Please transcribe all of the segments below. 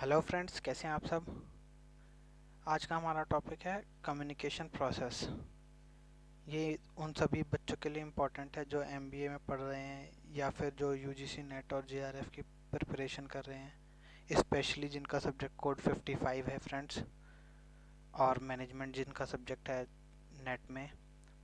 Hello friends, कैसे हैं आप सब। आज का हमारा टॉपिक है कम्युनिकेशन प्रोसेस। ये उन सभी बच्चों के लिए इम्पोर्टेंट है जो एमबीए में पढ़ रहे हैं या फिर जो यूजीसी नेट और जेआरएफ की प्रिपरेशन कर रहे हैं, स्पेशली जिनका सब्जेक्ट कोड 55 है फ्रेंड्स, और मैनेजमेंट जिनका सब्जेक्ट है नेट में,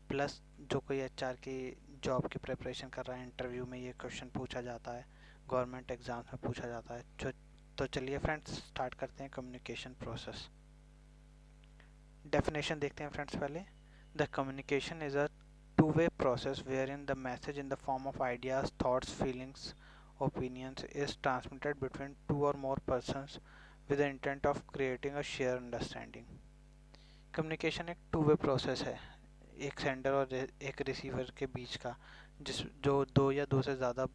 प्लस जो कोई एचआर की जॉब की प्रिपरेशन कर रहा है। इंटरव्यू में ये क्वेश्चन पूछा जाता है, गवर्नमेंट एग्जाम्स में पूछा जाता है। तो चलिए फ्रेंड्स, स्टार्ट करते हैं कम्युनिकेशन प्रोसेस। Definition देखते हैं फ्रेंड्स पहले। The communication is a two-way process wherein the message in the form of ideas, thoughts, feelings, opinions is transmitted between two or more persons with the intent of creating a shared understanding. Communication एक two way process है, एक sender और एक receiver के बीच का, जिस जो दो या दो से ज़्यादा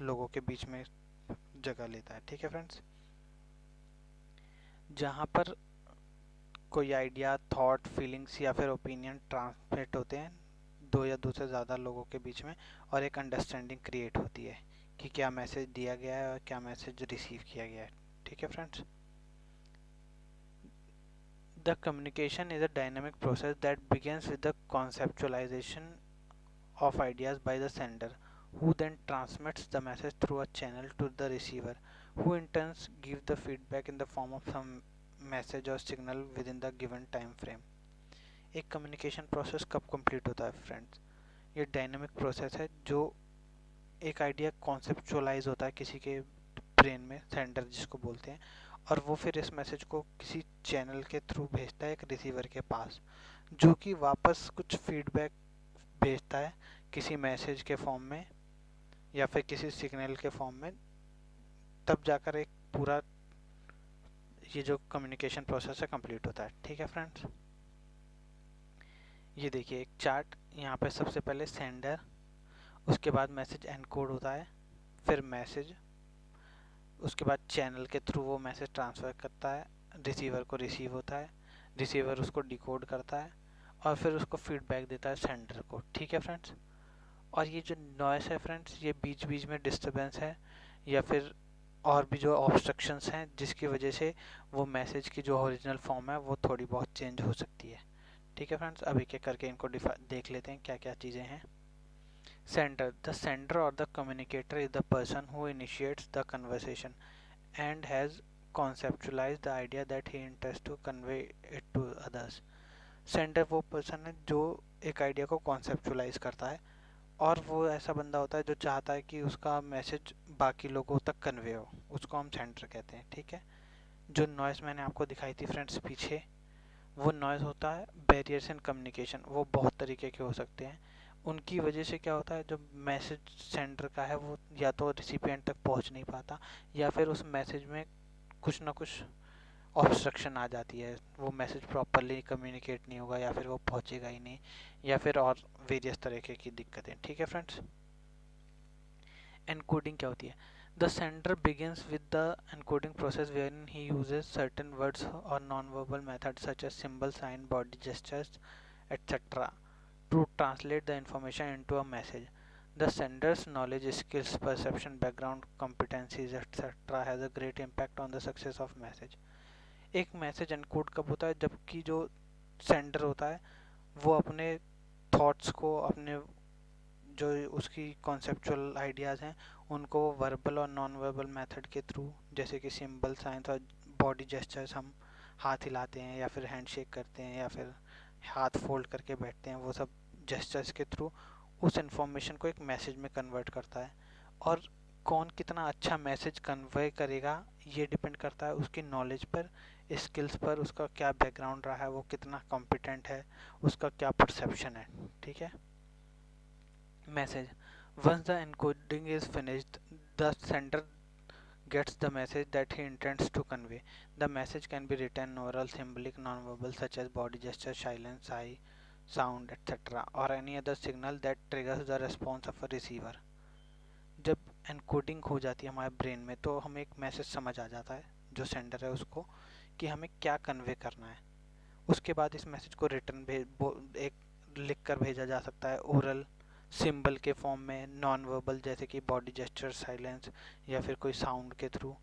लोगों के बीच में जगह लेता है। ठीक है फ्रेंड्स, जहाँ पर कोई आइडिया, थॉट, फीलिंग्स या फिर ओपिनियन ट्रांसमिट होते हैं दो या दो से ज़्यादा लोगों के बीच में, और एक अंडरस्टैंडिंग क्रिएट होती है कि क्या मैसेज दिया गया है और क्या मैसेज रिसीव किया गया है। ठीक है friends, the communication is a dynamic process that begins with the conceptualization of ideas by the sender, who then transmits the message through a channel to the receiver, who in turn gives the feedback in the form of some message or signal within the given time frame. एक communication process कब complete होता है friends? ये dynamic process है जो एक idea conceptualise होता है किसी के ब्रेन में, सेंडर जिसको बोलते हैं, और वो फिर इस मैसेज को किसी चैनल के थ्रू भेजता है एक रिसीवर के पास, जो कि वापस कुछ फीडबैक भेजता है किसी मैसेज के फॉर्म में या फिर किसी सिग्नल के फॉर्म में। तब जाकर एक पूरा ये जो कम्युनिकेशन प्रोसेस है कंप्लीट होता है। ठीक है फ्रेंड्स, ये देखिए एक चार्ट, यहाँ पे सबसे पहले सेंडर, उसके बाद मैसेज एनकोड होता है, फिर मैसेज, उसके बाद चैनल के थ्रू वो मैसेज ट्रांसफ़र करता है, रिसीवर को रिसीव होता है, रिसीवर उसको डिकोड करता है और फिर उसको फीडबैक देता है सेंडर को। ठीक है फ्रेंड्स, और ये जो नॉइस है फ्रेंड्स, ये बीच बीच में डिस्टरबेंस है या फिर और भी जो ऑब्स्ट्रक्शंस हैं जिसकी वजह से वो मैसेज की जो ओरिजिनल फॉर्म है वो थोड़ी बहुत चेंज हो सकती है। ठीक है फ्रेंड्स, अब एक एक करके इनको देख लेते हैं क्या क्या चीज़ें हैं। Sender. The sender or the communicator is the person who initiates the conversation and has conceptualized the idea that he intends to convey it to others. Sender वो पर्सन है जो एक आइडिया को कॉन्सेप्चुलाइज करता है, और वो ऐसा बंदा होता है जो चाहता है कि उसका मैसेज बाकी लोगों तक कन्वे हो, उसको हम सेंडर कहते हैं। ठीक है, जो नॉइस मैंने आपको दिखाई थी फ्रेंड्स पीछे, वो नॉइज़ होता है बैरियर्स इन कम्युनिकेशन। वो बहुत तरीके के हो सकते हैं, उनकी वजह से क्या होता है, जो मैसेज सेंडर का है वो या तो रिसिपिएंट तक पहुंच नहीं पाता, या फिर उस मैसेज में कुछ ना कुछ ऑब्स्ट्रक्शन आ जाती है, वो मैसेज प्रॉपरली कम्युनिकेट नहीं होगा या फिर वो पहुंचेगा ही नहीं, या फिर और वेरियस तरीके की दिक्कतें। ठीक है फ्रेंड्स, एनकोडिंग क्या होती है? The sender begins with the encoding process wherein he uses certain words or non-verbal methods such as symbol, sign, body gestures, etc. to translate the information into a message. The sender's knowledge, skills, perception, background, competencies, etc. has a great impact on the success of message. एक message encode कब होता है? जबकि जो sender होता है वो अपने थॉट्स को, अपने जो उसकी कॉन्सेप्चुअल आइडियाज़ हैं उनको वर्बल और नॉन वर्बल मेथड के थ्रू, जैसे कि सिंबल, साइंस और बॉडी जेस्चर्स, हम हाथ हिलाते हैं या फिर हैंडशेक करते हैं या फिर हाथ फोल्ड करके बैठते हैं, वो सब जेस्चर्स के थ्रू उस इंफॉर्मेशन को एक मैसेज में कन्वर्ट करता है। और कौन कितना अच्छा मैसेज कन्वे करेगा ये डिपेंड करता है उसकी नॉलेज पर, स्किल्स पर, उसका क्या बैकग्राउंड रहा है, वो कितना कॉम्पिटेंट है, उसका क्या परसेप्शन है। ठीक है, message. Once the encoding is finished, the sender gets the message that he intends to convey. The message can be written, oral, symbolic, non-verbal, such as body gesture, silence, eye, sound, etc., or any other signal that triggers the response of a receiver. जब encoding हो जाती है हमारे brain में तो हमें एक message समझ आ जाता है, जो सेंडर है उसको, कि हमें क्या कन्वे करना है। उसके बाद इस मैसेज को रिटर्न एक लिख कर भेजा जा सकता है, ओरल, सिंबल के फॉर्म में, नॉन वर्बल जैसे कि बॉडी जेस्चर, साइलेंस, या फिर कोई साउंड के थ्रू,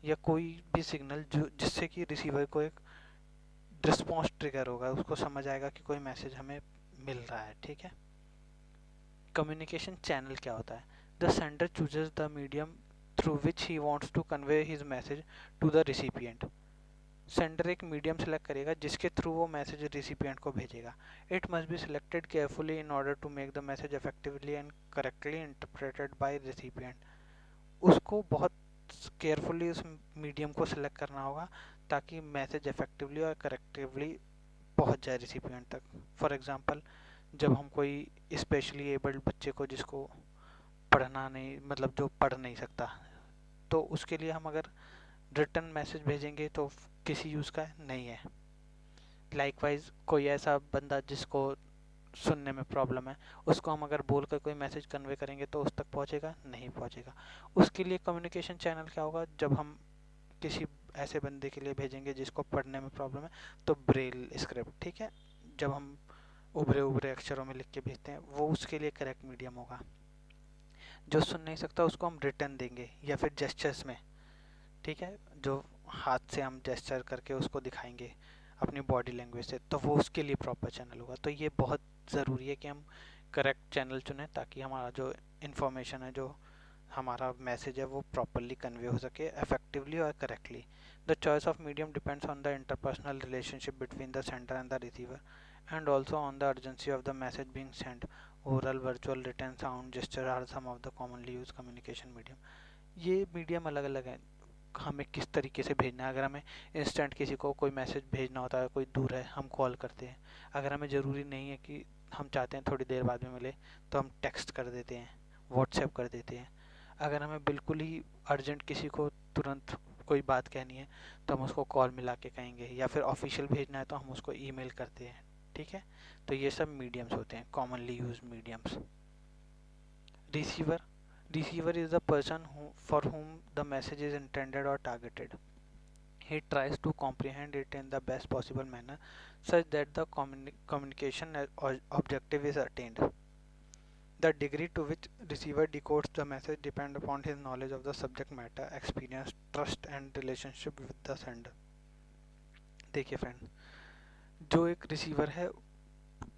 या कोई भी सिग्नल जो जिससे कि रिसीवर को एक रिस्पॉन्स ट्रिगर होगा, उसको समझ आएगा कि कोई मैसेज हमें मिल रहा है। ठीक है। कम्युनिकेशन चैनल क्या होता है? The sender chooses the medium through which he wants to convey his message to the recipient. Sender एक मीडियम सेलेक्ट करेगा जिसके थ्रू वो मैसेज रिसिपिएंट को भेजेगा। It must be selected carefully in order to make the message effectively and correctly interpreted by recipient. उसको बहुत carefully उस मीडियम को सिलेक्ट करना होगा ताकि मैसेज इफेक्टिवली और करेक्टिवली पहुंच जाए रिसिपिएंट तक। फॉर एग्जांपल, जब हम कोई स्पेशली एबल्ड बच्चे को, जिसको पढ़ना नहीं, मतलब जो पढ़ नहीं सकता, तो उसके लिए हम अगर रिटर्न मैसेज भेजेंगे तो किसी यूज़ का नहीं है। लाइकवाइज कोई ऐसा बंदा जिसको सुनने में प्रॉब्लम है, उसको हम अगर बोल कर कोई मैसेज कन्वे करेंगे तो उस तक पहुंचेगा नहीं पहुंचेगा। उसके लिए कम्युनिकेशन चैनल क्या होगा? जब हम किसी ऐसे बंदे के लिए भेजेंगे जिसको पढ़ने में प्रॉब्लम है, तो ब्रेल स्क्रिप्ट, ठीक है, जब हम उभरे उभरे अक्षरों में लिख के भेजते हैं, वो उसके लिए करेक्ट मीडियम होगा। जो सुन नहीं सकता उसको हम रिटर्न देंगे या फिर जेस्चर्स में, ठीक है, जो हाथ से हम जेस्चर करके उसको दिखाएंगे अपनी बॉडी लैंग्वेज से, तो वो उसके लिए प्रॉपर चैनल होगा। तो ये बहुत ज़रूरी है कि हम करेक्ट चैनल चुनें ताकि हमारा जो इन्फॉर्मेशन है, जो हमारा मैसेज है, वो प्रॉपरली कन्वे हो सके इफेक्टिवली और correctly. The choice of medium depends on the interpersonal relationship between the sender and the receiver and also on the urgency of the message being sent. Oral, virtual, written, sound, gesture are some of the commonly used communication medium. ये medium अलग अलग है, हमें किस तरीके से भेजना है। अगर हमें इंस्टेंट किसी को कोई मैसेज भेजना होता है, कोई दूर है, हम कॉल करते हैं। अगर हमें ज़रूरी नहीं है कि हम चाहते हैं थोड़ी देर बाद में मिले, तो हम टेक्स्ट कर देते हैं, व्हाट्सएप कर देते हैं। अगर हमें बिल्कुल ही अर्जेंट किसी को तुरंत कोई बात कहनी है, तो हम उसको कॉल मिला के कहेंगे, या फिर ऑफिशियल भेजना है तो हम उसको ईमेल करते हैं। ठीक है। तो ये सब मीडियम्स होते हैं, commonly use mediums. Receiver, receiver is the person for whom the message is intended or targeted. He tries to comprehend it in the best possible manner such that the communication objective is attained. The degree to which receiver decodes the message depends upon his knowledge of the subject matter, experience, trust and relationship with the sender. देखिए friend, जो एक receiver है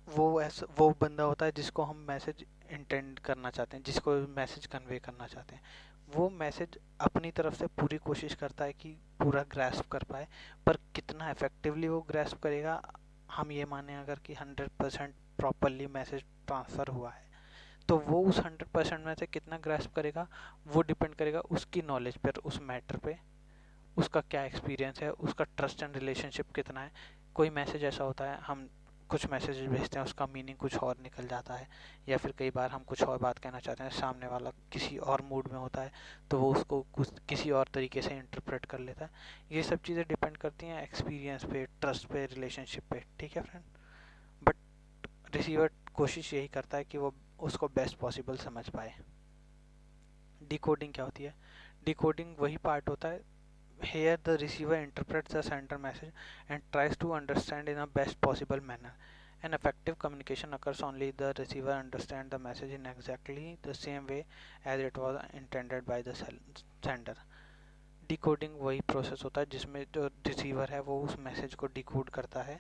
वो बंदा होता है जिसको हम मैसेज इंटेंड करना चाहते हैं, जिसको मैसेज कन्वे करना चाहते हैं। वो मैसेज अपनी तरफ से पूरी कोशिश करता है कि पूरा ग्रैस्प कर पाए, पर कितना इफेक्टिवली वो ग्रैस्प करेगा, हम ये माने अगर कि 100% प्रॉपरली मैसेज ट्रांसफ़र हुआ है, तो वो उस 100% में से कितना ग्रैस्प करेगा, वो डिपेंड करेगा उसकी नॉलेज पर, उस मैटर पे, उसका क्या एक्सपीरियंस है, उसका ट्रस्ट एंड रिलेशनशिप कितना है। कोई मैसेज ऐसा होता है, हम कुछ मैसेज भेजते हैं, उसका मीनिंग कुछ और निकल जाता है, या फिर कई बार हम कुछ और बात कहना चाहते हैं, सामने वाला किसी और मूड में होता है, तो वो उसको कुछ किसी और तरीके से इंटरप्रेट कर लेता है। ये सब चीज़ें डिपेंड करती हैं एक्सपीरियंस पे, ट्रस्ट पे, रिलेशनशिप पे। ठीक है फ्रेंड। बट रिसीवर कोशिश यही करता है कि वो उसको बेस्ट पॉसिबल समझ पाए। डिकोडिंग क्या होती है? डिकोडिंग वही पार्ट होता है, here the receiver interprets the sender message and tries to understand in a best possible manner. An effective communication occurs only if the receiver understands the message in exactly the same way as it was intended by the sender. Decoding वही process होता है जिसमें जो receiver है वो उस message को decode करता है,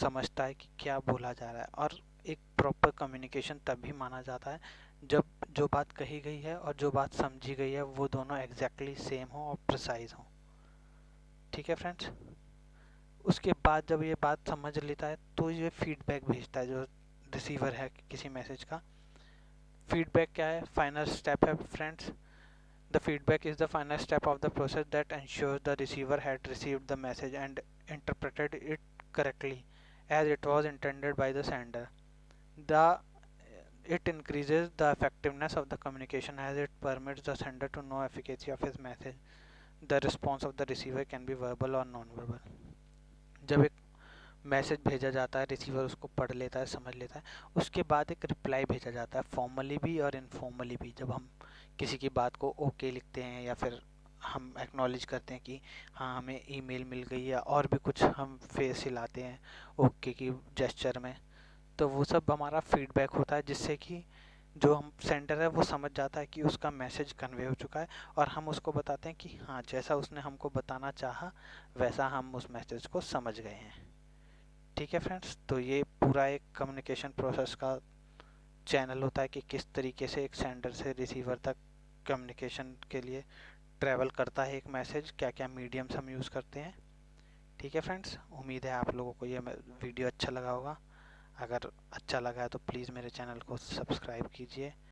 समझता है कि क्या बोला जा रहा है। और एक प्रॉपर कम्युनिकेशन तभी माना जाता है जब जो बात कही गई है और जो बात समझी गई है वो दोनों एग्जैक्टली सेम हो और प्रिसाइज हो। ठीक है फ्रेंड्स। उसके बाद जब ये बात समझ लेता है तो ये फीडबैक भेजता है, जो रिसीवर है किसी मैसेज का। फीडबैक क्या है? फाइनल स्टेप है friends. The feedback is the final step of the process that ensures the receiver had received the message and interpreted it correctly as it was intended by the sender. The It increases the effectiveness of the communication as it permits the sender to know efficacy of his message. The response of the receiver can be verbal or non-verbal. जब एक message भेजा जाता है, receiver उसको पढ़ लेता है, समझ लेता है, उसके बाद एक रिप्लाई भेजा जाता है, फॉर्मली भी और इनफॉर्मली भी। जब हम किसी की बात को ओके लिखते हैं या फिर हम एक्नॉलेज करते हैं कि हाँ हमें ईमेल मिल गई, या और भी कुछ हम फेस हिलाते हैं ओके की जेस्चर में, तो वो सब हमारा फीडबैक होता है, जिससे कि जो हम सेंडर है वो समझ जाता है कि उसका मैसेज कन्वे हो चुका है, और हम उसको बताते हैं कि हाँ, जैसा उसने हमको बताना चाहा वैसा हम उस मैसेज को समझ गए हैं। ठीक है फ्रेंड्स, तो ये पूरा एक कम्युनिकेशन प्रोसेस का चैनल होता है कि किस तरीके से एक सेंडर से रिसीवर तक कम्युनिकेशन के लिए ट्रैवल करता है एक मैसेज, क्या क्या मीडियम्स हम यूज़ करते हैं। ठीक है फ्रेंड्स, उम्मीद है आप लोगों को ये वीडियो अच्छा लगा होगा। अगर अच्छा लगा है तो प्लीज़ मेरे चैनल को सब्सक्राइब कीजिए।